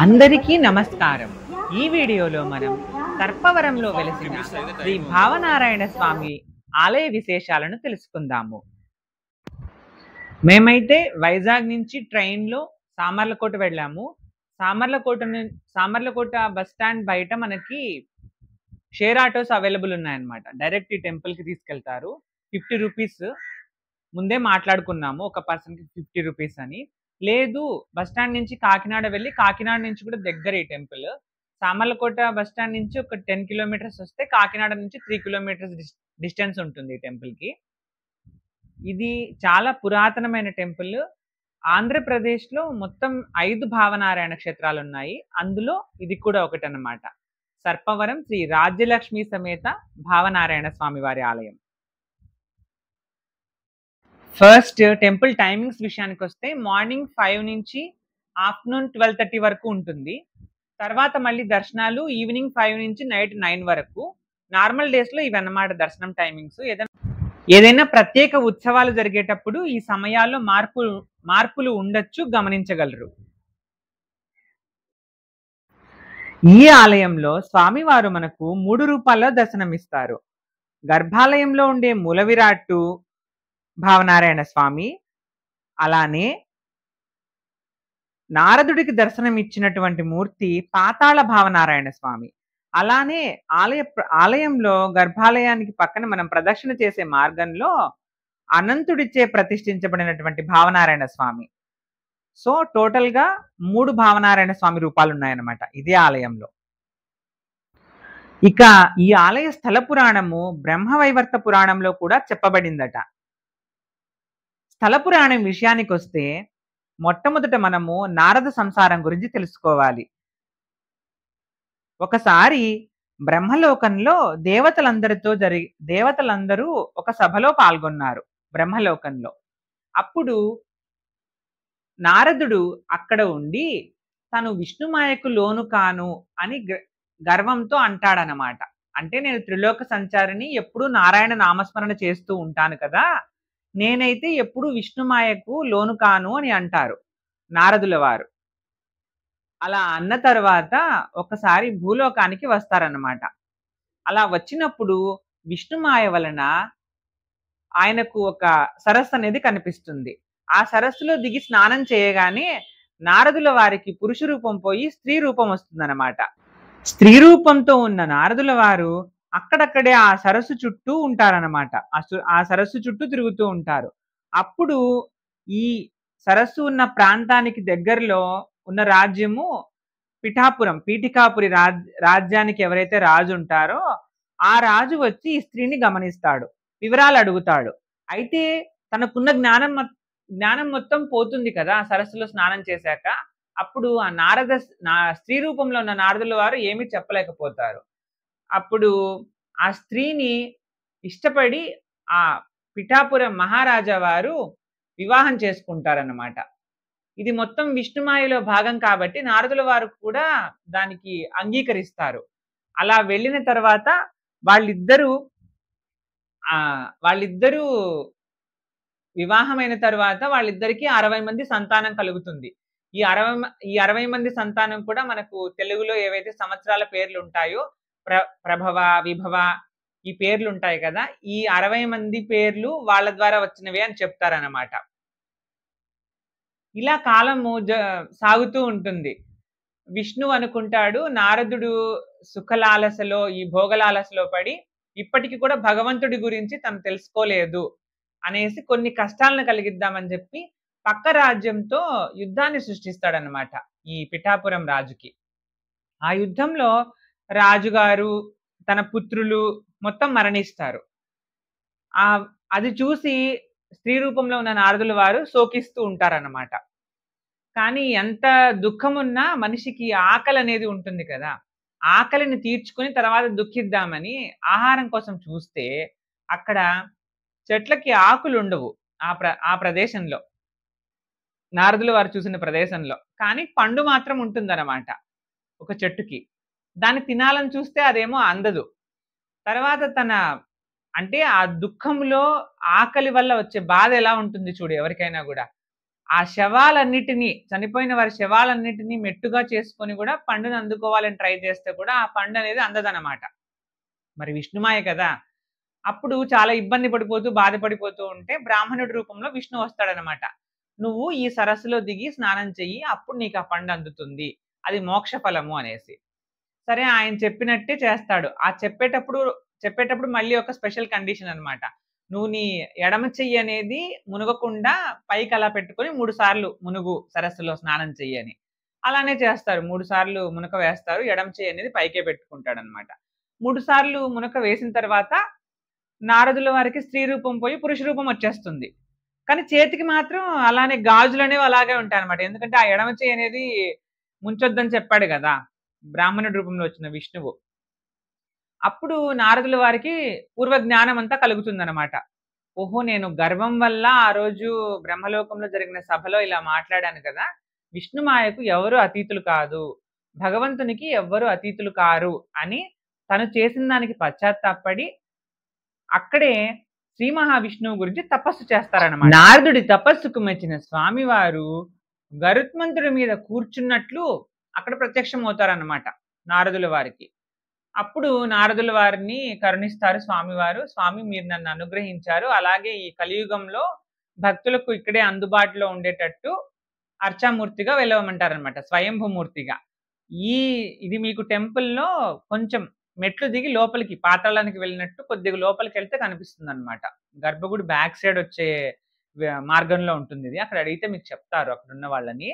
అందరికీ నమస్కారం. ఈ వీడియోలో మనం సర్పవరంలో వెలిసిన శ్రీ భావనారాయణ స్వామి ఆలయ విశేషాలను తెలుసుకుందాము. మేమైతే వైజాగ్ నుంచి ట్రైన్లో సామర్లకోట వెళ్ళాము. సామర్లకోట బస్ స్టాండ్ బయట మనకి షేర్ ఆటోస్ అవైలబుల్ ఉన్నాయన్నమాట. డైరెక్ట్ ఈ టెంపుల్కి తీసుకెళ్తారు. 50 రూపీస్ ముందే మాట్లాడుకున్నాము, ఒక పర్సన్కి 50 రూపీస్ అని. లేదు బస్ స్టాండ్ నుంచి కాకినాడ వెళ్ళి కాకినాడ నుంచి కూడా దగ్గర ఈ టెంపుల్. సామర్లకోట బస్ స్టాండ్ నుంచి ఒక 10 కిలోమీటర్స్ వస్తే కాకినాడ నుంచి 3 కిలోమీటర్స్ డిస్టెన్స్ ఉంటుంది ఈ టెంపుల్కి. ఇది చాలా పురాతనమైన టెంపుల్. ఆంధ్రప్రదేశ్లో మొత్తం 5 భావనారాయణ క్షేత్రాలు ఉన్నాయి. అందులో ఇది కూడా ఒకటి అన్నమాట. సర్పవరం శ్రీ రాజ్యలక్ష్మి సమేత భావనారాయణ స్వామి వారి ఆలయం. ఫస్ట్ టెంపుల్ టైమింగ్స్ విషయానికి వస్తే మార్నింగ్ 5 నుంచి ఆఫ్టర్నూన్ 12:30 వరకు ఉంటుంది. తర్వాత మళ్ళీ దర్శనాలు ఈవినింగ్ 5 నుంచి నైట్ 9 వరకు. నార్మల్ డేస్లో ఇవన్నమాట దర్శనం టైమింగ్స్. ఏదైనా ప్రత్యేక ఉత్సవాలు జరిగేటప్పుడు ఈ సమయాల్లో మార్పులు ఉండొచ్చు, గమనించగలరు. ఈ ఆలయంలో స్వామివారు మనకు 3 రూపాల్లో దర్శనమిస్తారు. గర్భాలయంలో ఉండే మూల విరాట్టు భావనారాయణ స్వామి, అలానే నారదుడికి దర్శనం ఇచ్చినటువంటి మూర్తి పాతాళ భావనారాయణ స్వామి. అలానే ఆలయంలో గర్భాలయానికి పక్కన మనం ప్రదక్షిణ చేసే మార్గంలో అనంతుడిచే ప్రతిష్ఠించబడినటువంటి భావనారాయణ స్వామి. సో టోటల్ గా 3 భావనారాయణ స్వామి రూపాలు ఉన్నాయన్నమాట ఇదే ఆలయంలో. ఇక ఈ ఆలయ స్థల పురాణము బ్రహ్మవైవర్త పురాణంలో కూడా చెప్పబడిందట. స్థల పురాణం విషయానికి వస్తే మొట్టమొదట మనము నారద సంసారం గురించి తెలుసుకోవాలి. ఒకసారి బ్రహ్మలోకంలో దేవతలందరూ ఒక సభలో పాల్గొన్నారు బ్రహ్మలోకంలో. అప్పుడు నారదుడు అక్కడ ఉండి తను విష్ణుమాయకు లోను కాను అని గర్వంతో అంటాడనమాట. అంటే నేను త్రిలోక సంచారిని, ఎప్పుడూ నారాయణ నామస్మరణ చేస్తూ ఉంటాను కదా, నేనైతే ఎప్పుడు విష్ణుమాయకు లోను కాను అని అంటారు నారదుల వారు. అలా అన్న తర్వాత ఒకసారి భూలోకానికి వస్తారన్నమాట. అలా వచ్చినప్పుడు విష్ణుమాయ వలన ఆయనకు ఒక సరస్సు అనేది కనిపిస్తుంది. ఆ సరస్సులో దిగి స్నానం చేయగానే నారదుల వారికి పురుష రూపం పోయి స్త్రీ రూపం వస్తుందన్నమాట. స్త్రీ రూపంతో ఉన్న నారదుల వారు అక్కడక్కడే ఆ సరస్సు చుట్టూ ఉంటారన్నమాట. ఆ సరస్సు చుట్టూ తిరుగుతూ ఉంటారు. అప్పుడు ఈ సరస్సు ఉన్న ప్రాంతానికి దగ్గరలో ఉన్న రాజ్యము పిఠాపురం, పీఠికాపురి రాజ్యానికి ఎవరైతే రాజు ఉంటారో ఆ రాజు వచ్చి ఈ స్త్రీని గమనిస్తాడు, వివరాలు అడుగుతాడు. అయితే తనకున్న జ్ఞానం మొత్తం పోతుంది కదా సరస్సులో స్నానం చేశాక. అప్పుడు ఆ స్త్రీ రూపంలో ఉన్న నారదుల వారు ఏమీ చెప్పలేకపోతారు. అప్పుడు ఆ స్త్రీని ఇష్టపడి ఆ పిఠాపురం మహారాజా వారు వివాహం చేసుకుంటారన్నమాట. ఇది మొత్తం విష్ణుమాయలో భాగం కాబట్టి నారదుల వారు కూడా దానికి అంగీకరిస్తారు. అలా వెళ్ళిన తర్వాత వాళ్ళిద్దరూ వివాహమైన తర్వాత వాళ్ళిద్దరికీ 60 మంది సంతానం కలుగుతుంది. ఈ 60 మంది సంతానం కూడా మనకు తెలుగులో ఏవైతే సంవత్సరాల పేర్లు ఉంటాయో ప్రభవ, విభవ, ఈ పేర్లు ఉంటాయి కదా, ఈ 60 మంది పేర్లు వాళ్ళ ద్వారా వచ్చినవే అని చెప్తారన్నమాట. ఇలా కాలము సాగుతూ ఉంటుంది. విష్ణు అనుకుంటాడు నారదుడు సుఖలాలసలో, ఈ భోగలాలసలో పడి ఇప్పటికి కూడా భగవంతుడి గురించి తను తెలుసుకోలేదు అనేసి కొన్ని కష్టాలను కలిగిద్దామని చెప్పి పక్క రాజ్యంతో యుద్ధాన్ని సృష్టిస్తాడనమాట ఈ పిఠాపురం రాజుకి. ఆ యుద్ధంలో రాజుగారు, తన పుత్రులు మొత్తం మరణిస్తారు. అది చూసి స్త్రీ రూపంలో ఉన్న నారదుల వారు శోకిస్తూ ఉంటారన్నమాట. కానీ ఎంత దుఃఖం ఉన్నా మనిషికి ఆకలి అనేది ఉంటుంది కదా, ఆకలిని తీర్చుకొని తర్వాత దుఃఖిద్దామని ఆహారం కోసం చూస్తే అక్కడ చెట్లకి ఆకులు ఉండవు ఆ ప్రదేశంలో, నారదుల వారు చూసిన ప్రదేశంలో. కానీ పండు మాత్రం ఉంటుందన్నమాట ఒక చెట్టుకి. దాన్ని తినాలని చూస్తే అదేమో అందదు. తర్వాత అంటే ఆ దుఃఖంలో ఆకలి వల్ల వచ్చే బాధ ఎలా ఉంటుంది చూడు ఎవరికైనా కూడా, ఆ శవాలన్నిటిని చనిపోయిన వారి శవాలన్నిటిని మెట్టుగా చేసుకొని కూడా పండుని అందుకోవాలని ట్రై చేస్తే కూడా ఆ పండు అనేది అందదనమాట. మరి విష్ణుమాయ కదా! అప్పుడు చాలా ఇబ్బంది పడిపోతూ, బాధపడిపోతూ ఉంటే బ్రాహ్మణుడి రూపంలో విష్ణువు వస్తాడనమాట. "నువ్వు ఈ సరస్సులో దిగి స్నానం చెయ్యి. అప్పుడు నీకు ఆ పండు అందుతుంది. అది మోక్ష ఫలము" అనేసి. సరే ఆయన చెప్పినట్టే చేస్తాడు. ఆ చెప్పేటప్పుడు మళ్ళీ ఒక స్పెషల్ కండిషన్ అన్నమాట. నువ్వు నీ ఎడమ చెయ్యి అనేది మునగకుండా పైకి అలా పెట్టుకొని 3 సార్లు మునుగు సరస్సులో స్నానం చెయ్యి అని. అలానే చేస్తారు. 3 సార్లు మునక వేస్తారు. ఎడమ చెయ్యి అనేది పైకే పెట్టుకుంటాడన్నమాట. 3 సార్లు మునక వేసిన తర్వాత నారదుల వారికి స్త్రీ రూపం పోయి పురుష రూపం వచ్చేస్తుంది. కానీ చేతికి మాత్రం అలానే గాజులనేవి అలాగే ఉంటాయన్నమాట. ఎందుకంటే ఆ ఎడమ చెయ్యి అనేది ముంచొద్దని చెప్పాడు గదా! బ్రాహ్మణుడి రూపంలో వచ్చిన విష్ణువు. అప్పుడు నారదుల వారికి పూర్వ జ్ఞానం అంతా కలుగుతుందనమాట. ఓహో! నేను గర్వం వల్ల ఆ రోజు బ్రహ్మలోకంలో జరిగిన సభలో ఇలా మాట్లాడాను కదా! విష్ణుమాయకు ఎవరు అతీతులు కాదు. భగవంతునికి ఎవ్వరు అతీతులు కారు అని తను చేసిన దానికి పశ్చాత్తాపపడి అక్కడే శ్రీ మహావిష్ణువు గురించి తపస్సు చేస్తారనమాట. నారదుడి తపస్సుకు మెచ్చిన స్వామివారు గరుత్మంతుడి మీద కూర్చున్నట్లు అక్కడ ప్రత్యక్షమవుతారన్నమాట నారదుల వారికి. అప్పుడు నారదుల వారిని కరుణిస్తారు స్వామివారు. "స్వామి మీరు నన్ను అనుగ్రహించారు. అలాగే ఈ కలియుగంలో భక్తులకు ఇక్కడే అందుబాటులో ఉండేటట్టు అర్చామూర్తిగా వెలవమంటారనమాట. స్వయంభూమూర్తిగా. ఇది మీకు టెంపుల్‌లో కొంచెం మెట్లు దిగి లోపలికి పాతాళానికి వెళ్ళినట్టు కొద్దిగా లోపలికెళ్తే కనిపిస్తుందనమాట. గర్భగుడి బ్యాక్ సైడ్ వచ్చే మార్గంలో ఉంటుందిది. అక్కడ అడిగితే మీకు చెప్తారు అక్కడున్న వాళ్ళని.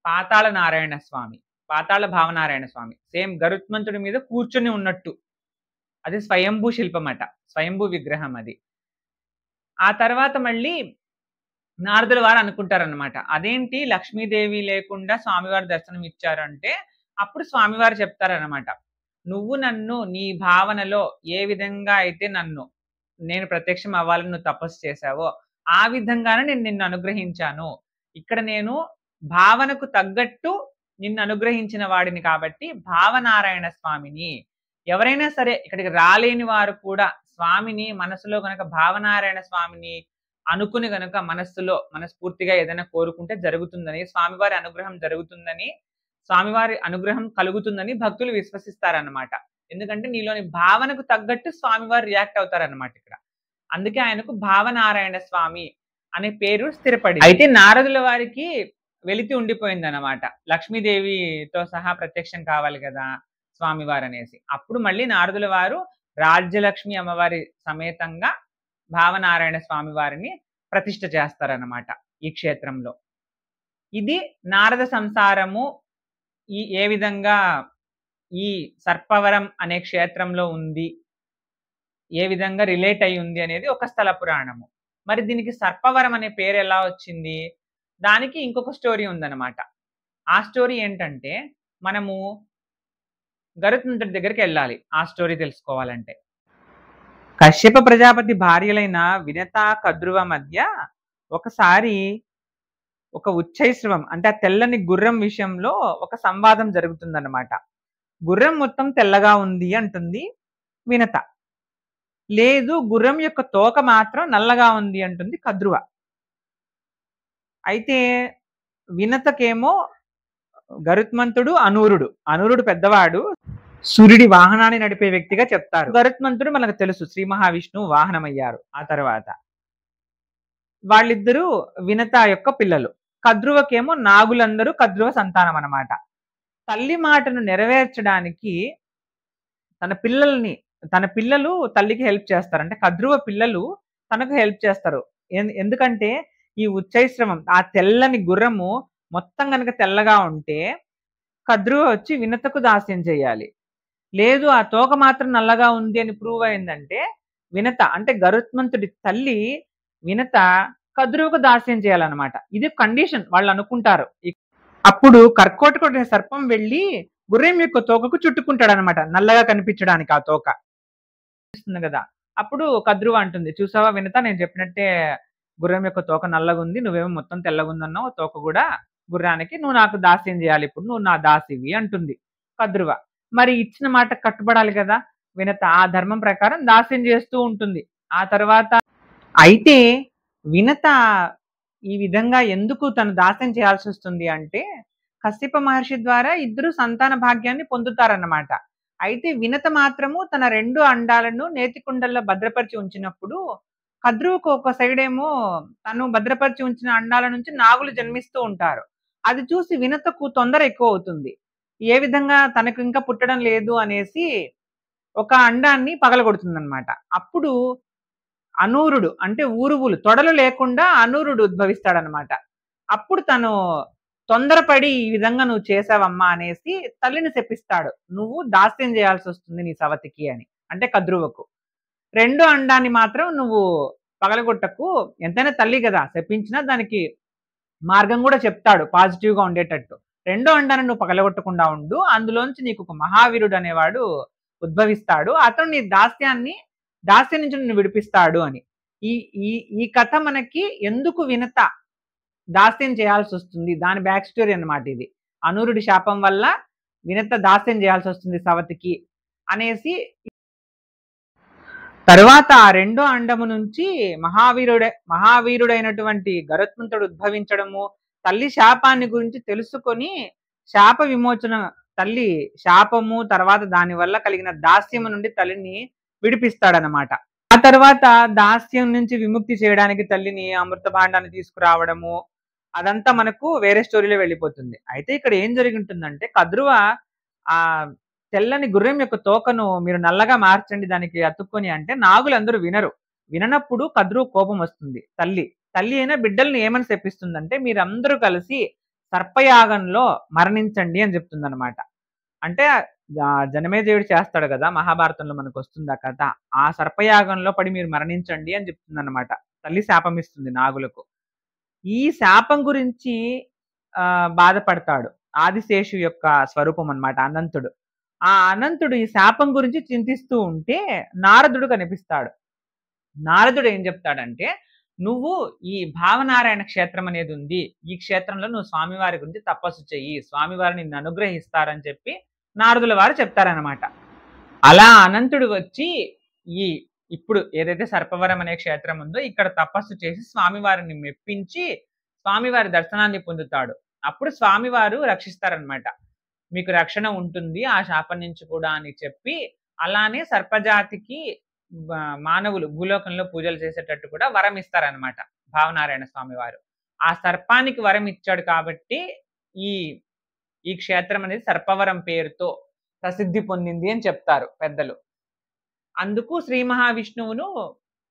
పాతాళ నారాయణ స్వామి. పాతాళ భావనారాయణ స్వామి. సేమ్ గరుత్మంతుడి మీద కూర్చొని ఉన్నట్టు. అది స్వయంభూ శిల్పమట. స్వయంభూ విగ్రహం అది. ఆ తర్వాత మళ్ళీ నారదుల వారు అనుకుంటారనమాట. అదేంటి లక్ష్మీదేవి లేకుండా స్వామివారు దర్శనం ఇచ్చారంటే, అప్పుడు స్వామివారు చెప్తారనమాట. "నువ్వు నన్ను నీ భావనలో ఏ విధంగా అయితే నేను ప్రత్యక్షం అవ్వాలని నువ్వు తపస్సు చేశావో, ఆ విధంగానే నేను నిన్ను అనుగ్రహించాను. ఇక్కడ నేను భావనకు తగ్గట్టు నిన్ను అనుగ్రహించిన వాడిని కాబట్టి భావనారాయణ స్వామిని." ఎవరైనా సరే ఇక్కడికి రాలేని వారు కూడా స్వామిని మనసులో గనక భావనారాయణ స్వామిని అనుకుని గనక మనస్ఫూర్తిగా ఏదైనా కోరుకుంటే జరుగుతుందని, స్వామివారి అనుగ్రహం జరుగుతుందని, స్వామివారి అనుగ్రహం కలుగుతుందని భక్తులు విశ్వసిస్తారన్నమాట. ఎందుకంటే నీలోని భావనకు తగ్గట్టు స్వామివారు రియాక్ట్ అవుతారన్నమాట ఇక్కడ. అందుకే ఆయనకు భావనారాయణ స్వామి అనే పేరు స్థిరపడింది. అయితే నారదుల వారికి వెలితి ఉండిపోయిందన్నమాట. లక్ష్మీదేవితో సహా ప్రత్యక్షం కావాలి కదా స్వామివారు అనేసి. అప్పుడు మళ్ళీ నారదుల వారు రాజ్యలక్ష్మి అమ్మవారి సమేతంగా భావనారాయణ స్వామి వారిని ప్రతిష్ఠ చేస్తారన్నమాట ఈ క్షేత్రంలో. ఇది నారద సంసారము ఏ విధంగా ఈ సర్పవరం అనే క్షేత్రంలో ఉంది, ఏ విధంగా రిలేట్ అయి ఉంది అనేది ఒక స్థల పురాణము. మరి దీనికి సర్పవరం అనే పేరు ఎలా వచ్చింది? దానికి ఇంకొక స్టోరీ ఉందన్నమాట. ఆ స్టోరీ ఏంటంటే మనము గరుత్మంతుడి దగ్గరికెళ్ళాలి ఆ స్టోరీ తెలుసుకోవాలంటే. కశ్యప ప్రజాపతి భార్యలైన వినత, కద్రువ మధ్య ఒకసారి ఒక ఉచ్చైశ్రవం అంటే ఆ తెల్లని గుర్రం విషయంలో ఒక సంవాదం జరుగుతుందన్నమాట. గుర్రం మొత్తం తెల్లగా ఉంది అంటుంది వినత. లేదు గుర్రం యొక్క తోక మాత్రం నల్లగా ఉంది అంటుంది కద్రువ. అయితే వినతకేమో గరుత్మంతుడు అనూరుడు పెద్దవాడు, సూర్యుడి వాహనాన్ని నడిపే వ్యక్తిగా చెప్తారు. గరుత్మంతుడు మనకు తెలుసు శ్రీ మహావిష్ణువు వాహనమయ్యారు ఆ తర్వాత. వాళ్ళిద్దరూ వినత యొక్క పిల్లలు. కద్రువకేమో నాగులందరూ కద్రువ సంతానం అన్నమాట. తల్లి మాటను నెరవేర్చడానికి తన పిల్లలు తల్లికి హెల్ప్ చేస్తారు. అంటే కద్రువ పిల్లలు తనకు హెల్ప్ చేస్తారు. ఎందుకంటే ఈ ఉచ్చైశ్రవం ఆ తెల్లని గుర్రము మొత్తం గనక తెల్లగా ఉంటే కద్రువ వచ్చి వినతకు దాస్యం చేయాలి. లేదు ఆ తోక మాత్రం నల్లగా ఉంది అని ప్రూవ్ అయిందంటే వినత అంటే గరుత్మంతుడి తల్లి వినత కద్రువకు దాస్యం చేయాలన్నమాట. ఇది కండిషన్ వాళ్ళు అనుకుంటారు. అప్పుడు కర్కోటకుడి సర్పం వెళ్ళి గుర్రం యొక్క తోకకు చుట్టుకుంటాడు అనమాట, నల్లగా కనిపించడానికి ఆ తోక కదా. అప్పుడు కద్రువ అంటుంది, చూసావా వినత నేను చెప్పినట్టే గుర్రం యొక్క తోక నల్లగా ఉంది, నువ్వేమో మొత్తం తెల్లగుందన్నావు, తోక కూడా గుర్రానికి, నువ్వు నాకు దాస్యం చేయాలి, ఇప్పుడు నువ్వు నా దాసివి అంటుంది కద్రువ. మరి ఇచ్చిన మాట కట్టుబడాలి కదా వినత. ఆ ధర్మం ప్రకారం దాస్యం చేస్తూ ఉంటుంది. ఆ తర్వాత అయితే వినత ఈ విధంగా ఎందుకు తను దాస్యం చేయాల్సొస్తుంది అంటే, కశ్యప మహర్షి ద్వారా ఇద్దరు సంతాన భాగ్యాన్ని పొందుతారన్నమాట. అయితే వినత మాత్రము తన 2 అండాలను నేతికుండల్లో భద్రపరిచి ఉంచినప్పుడు, కద్రువుకు ఒక సైడేమో తను భద్రపరిచి ఉంచిన అండాల నుంచి నాగులు జన్మిస్తూ ఉంటారు. అది చూసి వినతకు తొందర ఎక్కువవుతుంది. ఏ విధంగా తనకు ఇంకా పుట్టడం లేదు అనేసి ఒక అండాన్ని పగలగొడుతుందన్నమాట. అప్పుడు అనూరుడు అంటే ఊరువులు తొడలు లేకుండా అనూరుడు ఉద్భవిస్తాడనమాట. అప్పుడు తను తొందరపడి ఈ విధంగా నువ్వు చేశావమ్మా అనేసి తల్లిని శపిస్తాడు. నువ్వు దాస్యం చేయాల్సొస్తుంది నీ సవతికి అని. అంటే కద్రువకు. రెండో అండాన్ని మాత్రం నువ్వు పగలగొట్టకు. ఎంతైనా తల్లి గదా! శపించినా దానికి మార్గం గూడా చెప్తాడు పాజిటివ్‌గా ఉండేటట్టు. రెండో అండాన్ని నువ్వు పగలగొట్టకుండా ఉండు. అందులోంచి నీకొక మహావీరుడు అనేవాడు ఉద్భవిస్తాడు. అతను నీ దాస్యం నుంచి నిన్ను విడిపిస్తాడు అని. ఈ ఈ ఈ కథ మనకి ఎందుకు వినత దాస్యం చేయాల్సొస్తుంది. దాని బ్యాక్ స్టోరీ అన్నమాట ఇది. అనూరుడి శాపం వల్ల వినత దాస్యం చేయాల్సొస్తుంది సవతికి అనేసి తరువాత ఆ రెండో అండము నుంచి మహావీరుడైనటువంటి గరుత్మంతుడు ఉద్భవించడము, తల్లి శాపాన్ని గురించి తెలుసుకొని శాప విమోచన తల్లి శాపము తర్వాత దాని వల్ల కలిగిన దాస్యము నుండి తల్లిని విడిపిస్తాడనమాట. ఆ తర్వాత దాస్యం నుంచి విముక్తి చేయడానికి తల్లిని అమృత భాండాన్ని తీసుకురావడము అదంతా మనకు వేరే స్టోరీలో వెళ్ళిపోతుంది. అయితే ఇక్కడ ఏం జరిగి ఉంటుందంటే కద్రువ ఆ తెల్లని గుర్రం యొక్క తోకను మీరు నల్లగా మార్చండి దానికి అతుక్కొని అంటే నాగులందరూ వినరు. విననప్పుడు కద్రువ కోపం వస్తుంది. తల్లి అయినా బిడ్డల్ని ఏమని శపిస్తుందంటే మీరందరూ కలిసి సర్పయాగంలో మరణించండి అని చెప్తుందన్నమాట. అంటే జనమేజయుడు చేస్తాడు కదా! మహాభారతంలో మనకొస్తుంది ఆ కథ. ఆ సర్పయాగంలో పడి మీరు మరణించండి అని చెప్తుందన్నమాట. తల్లి శాపమిస్తుంది నాగులకు. ఈ శాపం గురించి బాధపడతాడు. ఆదిశేషు యొక్క స్వరూపం అన్నమాట అనంతుడు. ఆ అనంతుడు ఈ శాపం గురించి చింతిస్తూ ఉంటే నారదుడు కనిపిస్తాడు. నారదుడు ఏం చెప్తాడంటే, "నువ్వు ఈ భావనారాయణ క్షేత్రం అనేది ఉంది. ఈ క్షేత్రంలో నువ్వు స్వామివారి గురించి తపస్సు చెయ్యి. స్వామివారు నిన్ను అనుగ్రహిస్తారని" చెప్పి నారదుల వారు చెప్తారనమాట. అలా అనంతుడు వచ్చి ఈ ఇప్పుడు ఏదైతే సర్పవరం అనే క్షేత్రం ఉందో ఇక్కడ తపస్సు చేసి స్వామివారిని మెప్పించి స్వామివారి దర్శనాన్ని పొందుతాడు. అప్పుడు స్వామివారు రక్షిస్తారనమాట. మీకు రక్షణ ఉంటుంది ఆ శాపం నుంచి కూడా అని చెప్పి అలానే సర్పజాతికి మానవులు భూలోకంలో పూజలు చేసేటట్టు కూడా వరం ఇస్తారనమాట భావనారాయణ స్వామి వారు. ఆ సర్పానికి వరం ఇచ్చాడు కాబట్టి ఈ ఈ క్షేత్రం అనేది సర్పవరం పేరుతో ప్రసిద్ధి పొందింది అని చెప్తారు పెద్దలు. అందుకు శ్రీ మహావిష్ణువును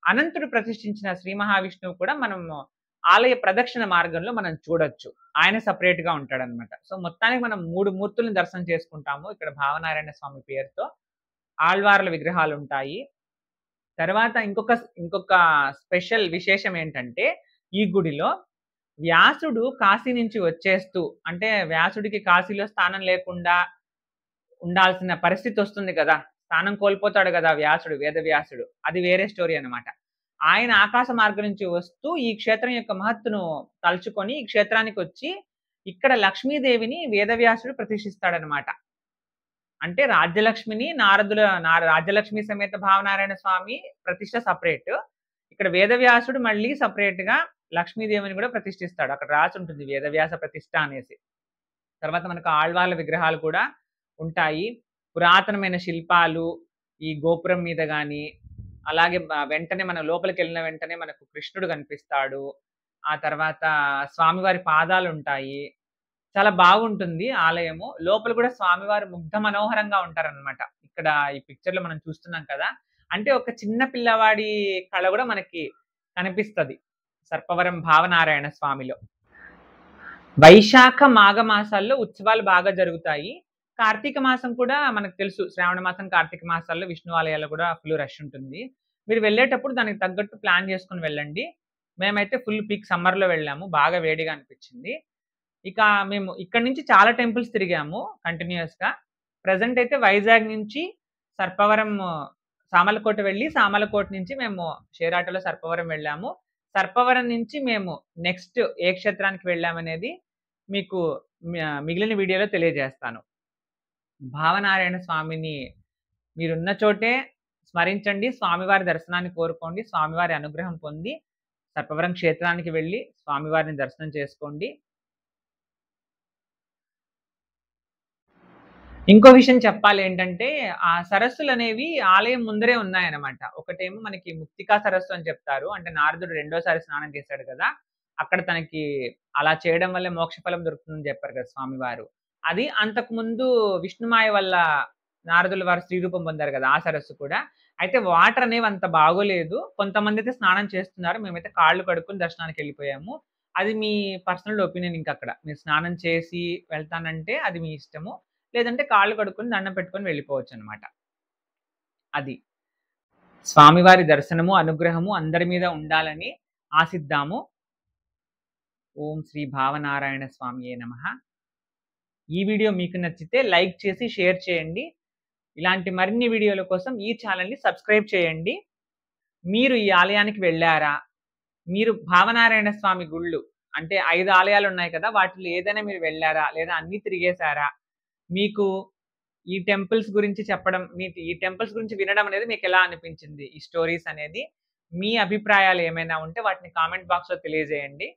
అనంతుడు ప్రతిష్ఠించిన శ్రీ మహావిష్ణువు కూడా మనం ఆలయ ప్రదక్షిణ మార్గంలో మనం చూడొచ్చు. ఆయన సెపరేట్ గా ఉంటాడనమాట. సో మొత్తానికి మనం 3 మూర్తుల్ని దర్శనం చేసుకుంటాము ఇక్కడ భావనారాయణ స్వామి పేరుతో. ఆళ్వార్ల విగ్రహాలు ఉంటాయి. తర్వాత ఇంకొక స్పెషల్ విశేషం ఏంటంటే ఈ గుడిలో వ్యాసుడు కాశీ నుంచి వచ్చేస్తూ అంటే వ్యాసుడికి కాశీలో స్థానం లేకుండా ఉండాల్సిన పరిస్థితి వస్తుంది కదా! స్థానం కోల్పోతాడు కదా వ్యాసుడు, వేదవ్యాసుడు. అది వేరే స్టోరీ అన్నమాట. ఆయన ఆకాశ మార్గం నుంచి వస్తూ ఈ క్షేత్రం యొక్క మహత్తును తలుచుకొని ఈ క్షేత్రానికి వచ్చి ఇక్కడ లక్ష్మీదేవిని వేదవ్యాసుడు ప్రతిష్ఠిస్తాడనమాట. అంటే రాజ్యలక్ష్మిని రాజ్యలక్ష్మి సమేత భావనారాయణ స్వామి ప్రతిష్ట సపరేట్. ఇక్కడ వేదవ్యాసుడు మళ్ళీ సపరేట్ గా లక్ష్మీదేవిని కూడా ప్రతిష్ఠిస్తాడు. అక్కడ రాసి ఉంటుంది వేదవ్యాస ప్రతిష్ట అనేసి. తర్వాత మనకు ఆళ్వార్ల విగ్రహాలు కూడా ఉంటాయి. పురాతనమైన శిల్పాలు ఈ గోపురం మీద గాని అలాగే వెంటనే మనం లోపలికి వెళ్ళిన వెంటనే మనకు కృష్ణుడు కనిపిస్తాడు. ఆ తర్వాత స్వామివారి పాదాలు ఉంటాయి. చాలా బాగుంటుంది ఆలయము. లోపల కూడా స్వామివారు ముగ్ధ మనోహరంగా ఉంటారనమాట. ఇక్కడ ఈ పిక్చర్ లో మనం చూస్తున్నాం కదా! అంటే ఒక చిన్న పిల్లవాడి కళ కూడా మనకి కనిపిస్తది సర్పవరం భావనారాయణ స్వామిలో. వైశాఖ మాఘ మాసాల్లో ఉత్సవాలు బాగా జరుగుతాయి. కార్తీక మాసం కూడా మనకు తెలుసు. శ్రావణ మాసం, కార్తీక మాసాల్లో విష్ణు ఆలయాల్లో కూడా ఫుల్ రష్ ఉంటుంది. మీరు వెళ్ళేటప్పుడు దానికి తగ్గట్టు ప్లాన్ చేసుకొని వెళ్ళండి. మేమైతే ఫుల్ పీక్ సమ్మర్‌లో వెళ్ళాము. బాగా వేడిగా అనిపించింది. ఇక మేము ఇక్కడి నుంచి చాలా టెంపుల్స్ తిరిగాము కంటిన్యూయస్‌గా. ప్రెజెంట్ అయితే వైజాగ్ నుంచి సర్పవరం సామర్లకోట వెళ్ళి, సామర్లకోట నుంచి మేము షేర్ ఆటోలో సర్పవరం వెళ్ళాము. సర్పవరం నుంచి మేము నెక్స్ట్ ఏ క్షేత్రానికి వెళ్ళామనేది మీకు మిగిలిన వీడియోలో తెలియజేస్తాను. భావనారాయణ స్వామిని మీరున్న చోటే స్మరించండి. స్వామివారి దర్శనాన్ని కోరుకోండి. స్వామివారి అనుగ్రహం పొంది సర్పవరం క్షేత్రానికి వెళ్లి స్వామివారిని దర్శనం చేసుకోండి. ఇంకో విషయం చెప్పాలేంటంటే, ఆ సరస్సులనేవి ఆలయం ముందరే ఉన్నాయన్నమాట. ఒకటేమో మనకి ముక్తికా సరస్సు అని చెప్తారు. అంటే నారదుడు రెండోసారి స్నానం చేశాడు కదా! అక్కడ తనకి అలా చేయడం వల్లే మోక్ష ఫలం దొరుకుతుందని చెప్పారు కదా స్వామివారు. అది అంతకుముందు విష్ణుమాయ వల్ల నారదుల వారు స్త్రీ రూపం పొందారు కదా! ఆ సరస్సు కూడా. అయితే వాటర్ అనేవి అంత బాగోలేదు. కొంతమందైతే స్నానం చేస్తున్నారు. మేమైతే కాళ్ళు కడుక్కొని దర్శనానికెళ్ళిపోయాము. అది మీ పర్సనల్ ఒపీనియన్ ఇంకక్కడ. మీరు స్నానం చేసి వెళ్తానంటే అది మీ ఇష్టము. లేదంటే కాళ్ళు కడుక్కొని దండం పెట్టుకొని వెళ్ళిపోవచ్చనమాట. అది. స్వామివారి దర్శనము, అనుగ్రహము అందరి మీద ఉండాలని ఆశిద్దాము. ఓం శ్రీ భావనారాయణ స్వామియే నమః. ఈ వీడియో మీకు నచ్చితే లైక్ చేసి షేర్ చేయండి. ఇలాంటి మరిన్ని వీడియోల కోసం ఈ ఛానెల్‌ని సబ్స్క్రైబ్ చేయండి. మీరు ఈ ఆలయానికి వెళ్లారా? మీరు భావనారాయణ స్వామి గుళ్ళు అంటే 5 ఆలయాలున్నాయి కదా! వాటిలో ఏదైనా మీరు వెళ్లారా? లేదా అన్నీ తిరిగేసారా? మీకు ఈ టెంపుల్స్ గురించి చెప్పడం మీకు ఈ టెంపుల్స్ గురించి వినడం అనేది మీకెలా అనిపించింది? ఈ స్టోరీస్ అనేది. మీ అభిప్రాయాలు ఏమైనా ఉంటే వాటిని కామెంట్ బాక్స్‌లో తెలియజేయండి.